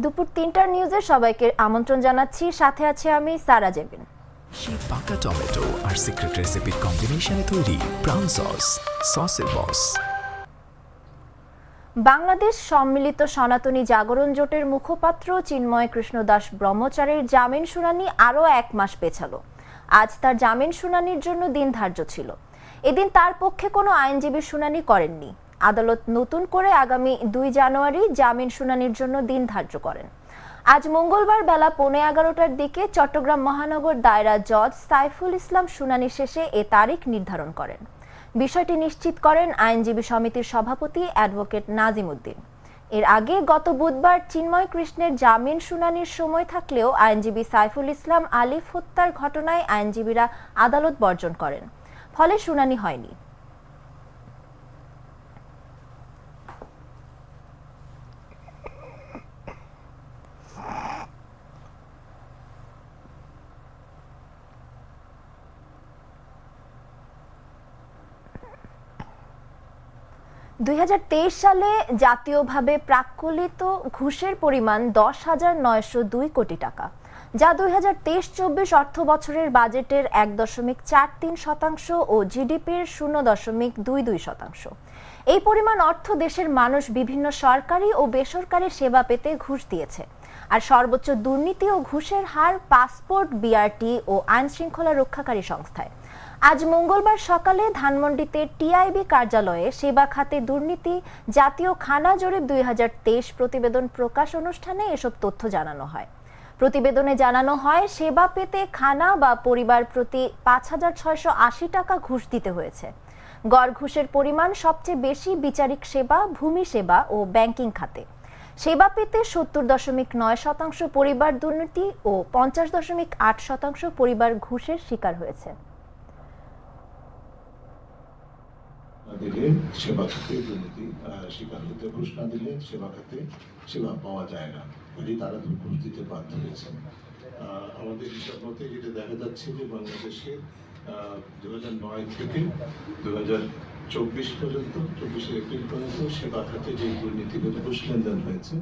দুপুর ৩টার নিউজে সবাইকে আমন্ত্রণ জানাচ্ছি, সাথে আছে আমি সারা জেবিন। সেই পাকা টমেটো আর সিক্রেট রেসিপির কম্বিনেশনে তৈরি প্রাউন সসের বস। বাংলাদেশ সম্মিলিত সনাতনী জাগরণ জোটের মুখপাত্র চিন্ময় কৃষ্ণ দাস ব্রহ্মচারীর জামিন শুনানি আরও ১ মাস পেছালো। আজ তার জামিন শুনানির জন্য দিন ধার্য ছিল। এদিন তার পক্ষে কোনো আইনজীবী শুনানি করেননি। আদালত নতুন করে আগামী ২ জানুয়ারি জামিন শুনানির জন্য দিন ধার্য করেন। আজ মঙ্গলবার বেলা 11:15টার দিকে চট্টগ্রাম মহানগর দায়রা জজ সাইফুল ইসলাম শুনানি শেষে এ তারিখ নির্ধারণ করেন। বিষয়টি নিশ্চিত করেন আইনজীবী সমিতির সভাপতি অ্যাডভোকেট নাজিম উদ্দিন। এর আগে গত বুধবার চিন্ময় কৃষ্ণের জামিন শুনানির সময় থাকলেও আইনজীবী সাইফুল ইসলাম আলিফ হত্যার ঘটনায় আইনজীবীরা আদালত বর্জন করেন, ফলে শুনানি হয়নি। সালে জাতীয়ভাবে প্রাক্কলিত ঘুষের পরিমাণ 10,902 কোটি টাকা, যা 2023-24 অর্থ বছরের বাজেটের 1.43% ও জিডিপির 0.22%। এই পরিমাণ অর্থ দেশের মানুষ বিভিন্ন সরকারি ও বেসরকারি সেবা পেতে ঘুষ দিয়েছে। আর সর্বোচ্চ দুর্নীতি ও ঘুষের হার পাসপোর্ট, বিআরটি ও আইন শৃঙ্খলা রক্ষাকারী সংস্থায়। আজ মঙ্গলবার সকালে ধানমন্ডিতে টিআইবি কার্যালয়ে সেবা খাতে দুর্নীতি জাতীয় খানা জরিপ 2023 প্রতিবেদন প্রকাশ অনুষ্ঠানে এসব তথ্য জানানো হয়। প্রতিবেদনে জানানো হয়, সেবা পেতে খানা বা পরিবার প্রতি 5,680 টাকা ঘুষ দিতে হয়েছে। গড় ঘুষের পরিমাণ সবচেয়ে বেশি বিচারিক সেবা, ভূমি সেবা ও ব্যাংকিং খাতে। সেবা পেতে 70.9% পরিবার দুর্নীতি ও 50.8% পরিবার ঘুষের শিকার হয়েছে। দিলে সেবা খাতে দুর্নীতি শিকার হতে, ঘুষ না দিলে সেবা খাতে সেবা পাওয়া যায় না, তারা ঘুষ দিতে বাধ্য হয়েছে। আমাদের হিসাব মতে যেটা দেখা যাচ্ছে যে বাংলাদেশে 2009 থেকে 2024 পর্যন্ত, 24শে এপ্রিল পর্যন্ত সেবা খাতে যে দুর্নীতিগত ঘুষ লেনদেন হয়েছে।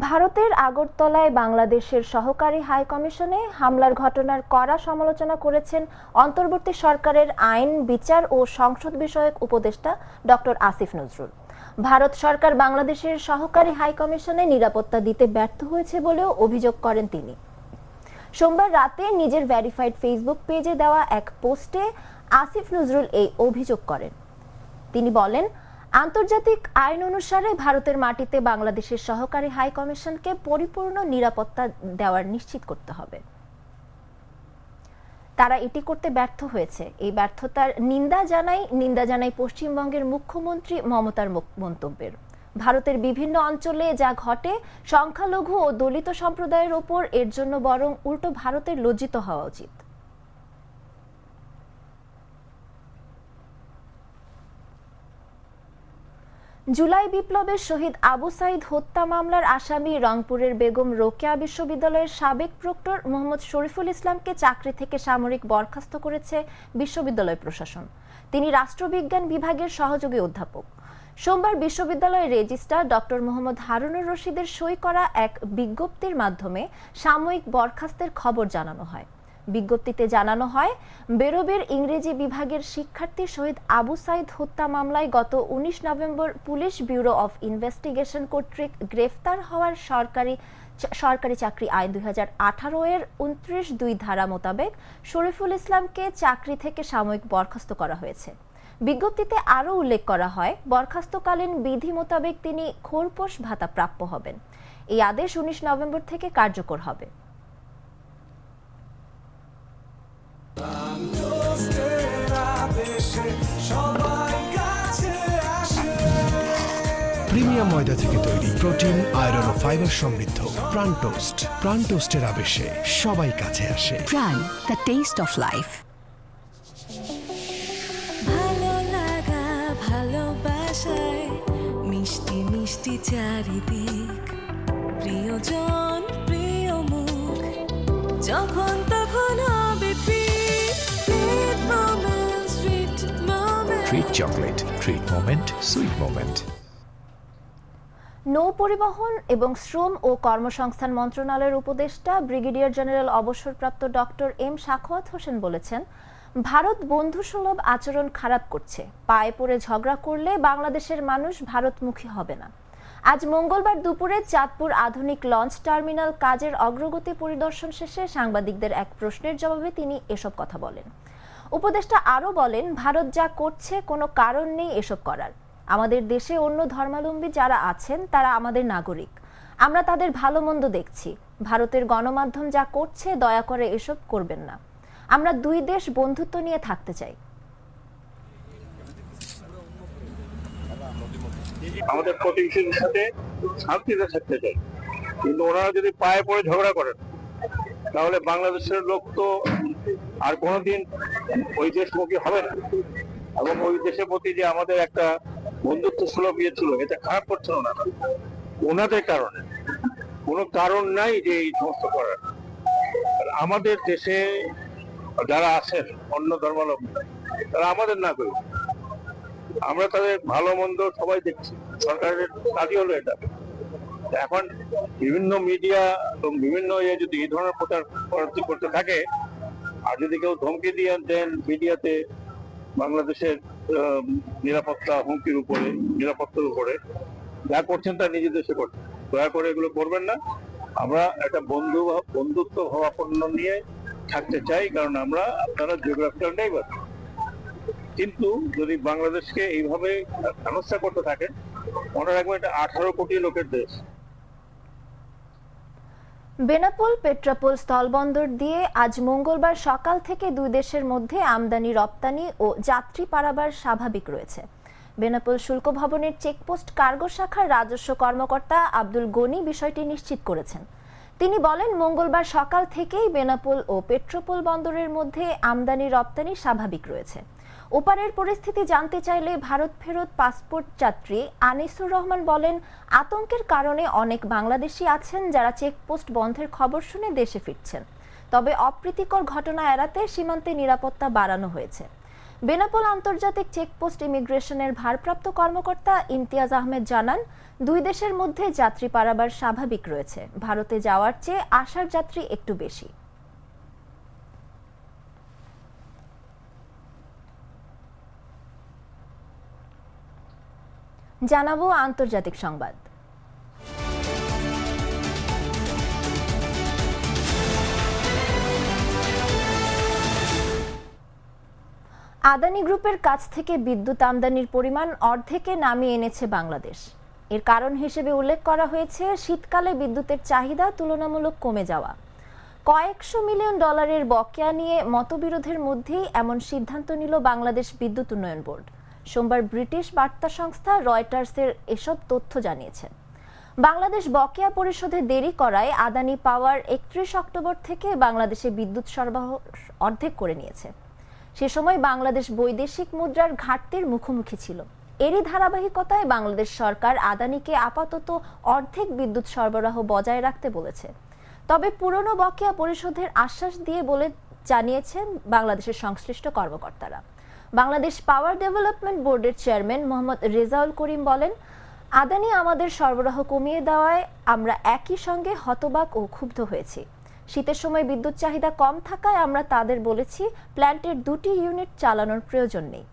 ভারতের আগরতলায় বাংলাদেশের সহকারী হাই কমিশনে হামলার ঘটনার কড়া সমালোচনা করেছেন অন্তর্বর্তী সরকারের আইন, বিচার ও সংসদ বিষয়ক উপদেষ্টা ডক্টর আসিফ নজরুল। ভারত সরকার বাংলাদেশের সহকারী হাই কমিশনে নিরাপত্তা দিতে ব্যর্থ হয়েছে বলেও অভিযোগ করেন তিনি। সোমবার রাতে নিজের ভেরিফাইড ফেসবুক পেজে দেওয়া এক পোস্টে আসিফ নজরুল এই অভিযোগ করেন। তিনি বলেন, আন্তর্জাতিক আইন অনুসারে ভারতের মাটিতে বাংলাদেশের সহকারী হাই কমিশনকে পরিপূর্ণ নিরাপত্তা দেওয়ার নিশ্চিত করতে হবে। তারা এটি করতে ব্যর্থ হয়েছে। এই ব্যর্থতার নিন্দা জানাই পশ্চিমবঙ্গের মুখ্যমন্ত্রী মমতার মন্তব্যের। ভারতের বিভিন্ন অঞ্চলে যা ঘটে সংখ্যালঘু ও দলিত সম্প্রদায়ের ওপর, এর জন্য বরং উল্টো ভারতের লজ্জিত হওয়া উচিত। জুলাই বিপ্লবের শহীদ আবু সাইদ হত্যা মামলার আসামি রংপুরের বেগম রোকেয়া বিশ্ববিদ্যালয়ের সাবেক প্রক্টর মোহাম্মদ শরীফুল ইসলামকে চাকরি থেকে সাময়িক বরখাস্ত করেছে বিশ্ববিদ্যালয় প্রশাসন। তিনি রাষ্ট্রবিজ্ঞান বিভাগের সহযোগী অধ্যাপক। সোমবার বিশ্ববিদ্যালয়ের রেজিস্ট্রার ডক্টর মোহাম্মদ হারুনুর রশিদের সই করা এক বিজ্ঞপ্তির মাধ্যমে সাময়িক বরখাস্তের খবর জানানো হয়। বিজ্ঞপ্তিতে জানানো হয়, বেরোবের ইংরেজি বিভাগের শিক্ষার্থী শহীদ আবু সাইদ হত্যা মামলায় গত 19 November police bureau of investigation কর্তৃক গ্রেফতার হওয়ার সরকারি চাকরি আইন 2018 এর 29(2) ধারা মোতাবেক শরীফুল ইসলামকে চাকরি থেকে সাময়িক বরখাস্ত করা হয়েছে। বিজ্ঞপ্তিতে আরও উল্লেখ করা হয়, বরখাস্তকালীন বিধি মোতাবেক তিনি খোরপোশ ভাতা প্রাপ্য হবেন। এই আদেশ 19 নভেম্বর থেকে কার্যকর হবে। প্রিমিয়াম ময়দা থেকে তৈরি, প্রোটিন, আয়রন ও ফাইবার সমৃদ্ধ প্রাণ টোস্ট। প্রাণ টোস্টের আবেশে সবাই কাছে আসে। প্রাণ, দ্য টেস্ট অফ লাইফ। ভালো লাগা, ভালোবাসায় মিষ্টি মিষ্টি চারিদিক, প্রিয়জন, প্রিয় মুখ, যখন তখন হবে treat moment, treat chocolate, treat moment, sweet moment. নৌ পরিবহন এবং শ্রম ও কর্মসংস্থান মন্ত্রণালয়ের উপদেষ্টা ব্রিগেডিয়ার জেনারেল অবসরপ্রাপ্ত ডক্টর এম সাখাওয়াত হোসেন বলেছেন, ভারত বন্ধুসুলভ আচরণ খারাপ করছে। পায়ে পড়ে ঝগড়া করলে বাংলাদেশের মানুষ ভারতমুখী হবে না। আজ মঙ্গলবার দুপুরে চাঁদপুর আধুনিক লঞ্চ টার্মিনাল কাজের অগ্রগতি পরিদর্শন শেষে সাংবাদিকদের এক প্রশ্নের জবাবে তিনি এসব কথা বলেন। উপদেষ্টা আরও বলেন, ভারত যা করছে কোনো কারণ নেই এসব করার। আমাদের দেশে অন্য ধর্মাবলম্বী যারা আছেন তারা আমাদের নাগরিক, আমরা তাদের ভালো মন্দ দেখছি। ভারতের গণমাধ্যম যা করছে দয়া করে এসব করবেন না। আমরা দুই দেশ বন্ধুত্ব নিয়ে থাকতে চাই। আমাদের প্রতিবেশীদের সাথে শান্তিতে থাকতে চাই, কিন্তু ওনারা যদি পায়ে পড়ে ঝগড়া করেন তাহলে বাংলাদেশের লোক তো আর কোনোদিন ওই দেশমুখী হবে না, এবং ওই দেশের প্রতি যে আমাদের একটা বন্ধুত্ব সুলভ ইয়ে ছিল, এটা খারাপ করছিল না ওনাদের কারণে। কোনো কারণ নাই যে এই সমস্ত করার। আর আমাদের দেশে যারা আছেন অন্য ধর্মাবলম্বী, তারা আমাদের নাগরিক, আমরা তাদের ভালো মন্দ সবাই দেখছি। সরকারের কাজই হলো এটা। এখন বিভিন্ন মিডিয়া এবং বিভিন্ন যদি এই ধরনের প্রচার করতে থাকে, আর যদি কেউ ধমকি দিয়ে দেন মিডিয়াতে বাংলাদেশের নিরাপত্তা হুমকির উপরে, নিরাপত্তার উপরে, যা করছেন তা নিজের দেশে করছেন। দয়া করে এগুলো করবেন না। আমরা একটা বন্ধুত্ব ভাবাপন্ন নিয়ে থাকতে চাই, কারণ আমরা আপনারা জিওগ্রাফিক্যাল নেইবার। কিন্তু যদি বাংলাদেশকে এইভাবে হেনস্থা করতে থাকেন, মনে রাখবেন এটা 18 কোটি লোকের দেশ। বেনাপোল পেট্রাপোল স্থলবন্দর দিয়ে আজ মঙ্গলবার সকাল থেকে দুই দেশের মধ্যে আমদানি রপ্তানি ও যাত্রী পারাবার স্বাভাবিক রয়েছে। বেনাপোল শুল্ক ভবনের চেকপোস্ট কার্গো শাখার রাজস্ব কর্মকর্তা আব্দুল গনি বিষয়টি নিশ্চিত করেছেন। তিনি বলেন, মঙ্গলবার সকাল থেকেই বেনাপোল ও পেট্রাপোল বন্দরের মধ্যে আমদানি রপ্তানি স্বাভাবিক রয়েছে। ওপারের পরিস্থিতি জানতে চাইলে ভারত ফেরত পাসপোর্ট যাত্রী আনিসুর রহমান বলেন, আতঙ্কের কারণে অনেক বাংলাদেশি আছেন যারা চেকপোস্ট বন্ধের খবর শুনে দেশে ফিরছেন। তবে অপ্রীতিকর ঘটনা এড়াতে সীমান্তে নিরাপত্তা বাড়ানো হয়েছে। বেনাপোল আন্তর্জাতিক চেকপোস্ট ইমিগ্রেশনের ভারপ্রাপ্ত কর্মকর্তা ইমতিয়াজ আহমেদ জানান, দুই দেশের মধ্যে যাত্রী পারাবার স্বাভাবিক রয়েছে। ভারতে যাওয়ার চেয়ে আসার যাত্রী একটু বেশি। জানাবো আন্তর্জাতিক সংবাদ। আদানি গ্রুপের কাছ থেকে বিদ্যুৎ আমদানির পরিমাণ অর্ধেকে নামিয়ে এনেছে বাংলাদেশ। এর কারণ হিসেবে উল্লেখ করা হয়েছে শীতকালে বিদ্যুতের চাহিদা তুলনামূলক কমে যাওয়া। কয়েকশো মিলিয়ন ডলারের বকেয়া নিয়ে মতবিরোধের মধ্যেই এমন সিদ্ধান্ত নিল বাংলাদেশ বিদ্যুৎ উন্নয়ন বোর্ড। সোমবার ব্রিটিশ বার্তা সংস্থা রয়টার্সের এসব তথ্য জানিয়েছে। বাংলাদেশ বকেয়া পরিশোধে দেরি করায় আদানি পাওয়ার 31 অক্টোবর থেকে বাংলাদেশে বিদ্যুৎ সরবরাহ অর্ধেক করে নিয়েছে। সে সময় বাংলাদেশ বৈদেশিক মুদ্রার ঘাটতির মুখোমুখি ছিল। এরই ধারাবাহিকতায় বাংলাদেশ সরকার আদানিকে আপাতত অর্ধেক বিদ্যুৎ সরবরাহ বজায় রাখতে বলেছে। তবে পুরনো বকেয়া পরিশোধের আশ্বাস দিয়ে বলে জানিয়েছেন বাংলাদেশের সংশ্লিষ্ট কর্মকর্তারা। বাংলাদেশ পাওয়ার ডেভেলপমেন্ট বোর্ডের চেয়ারম্যান মোহাম্মদ রেজাউল করিম বলেন, আদানি আমাদের সরবরাহ কমিয়ে দেওয়ায় আমরা একই সঙ্গে হতবাক ও ক্ষুব্ধ হয়েছি। শীতের সময় বিদ্যুৎ চাহিদা কম থাকায় আমরা তাদের বলেছি প্ল্যান্টের 2টি ইউনিট চালানোর প্রয়োজন নেই।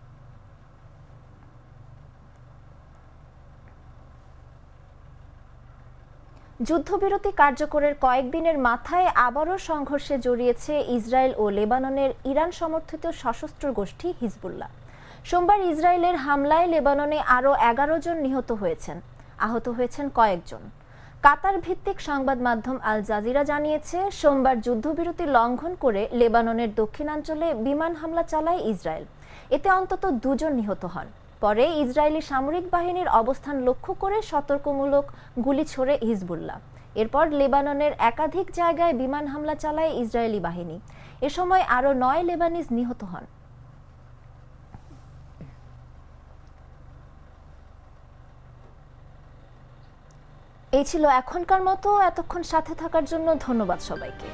যুদ্ধবিরতি কার্যকরের কয়েকদিনের মাথায় আবারও সংঘর্ষে জড়িয়েছে ইসরায়েল ও লেবাননের ইরান সমর্থিত সশস্ত্র গোষ্ঠী হিজবুল্লাহ। সোমবার ইসরায়েলের হামলায় লেবাননে আরও 11 জন নিহত হয়েছেন, আহত হয়েছেন কয়েকজন। কাতার ভিত্তিক সংবাদ মাধ্যম আল জাজিরা জানিয়েছে, সোমবার যুদ্ধবিরতি লঙ্ঘন করে লেবাননের দক্ষিণাঞ্চলে বিমান হামলা চালায় ইসরায়েল। এতে অন্তত 2 জন নিহত হন। পরে ইসরায়েলি সামরিক বাহিনীর অবস্থান লক্ষ্য করে সতর্কমূলক গুলি ছোড়ে হিজবুল্লাহ। এরপর লেবাননের একাধিক জায়গায় বিমান হামলা চালায় ইসরায়েলি বাহিনী। এ সময় আরও 9 লেবানিজ নিহত হন। এই ছিল এখনকার মতো। এতক্ষণ সাথে থাকার জন্য ধন্যবাদ সবাইকে।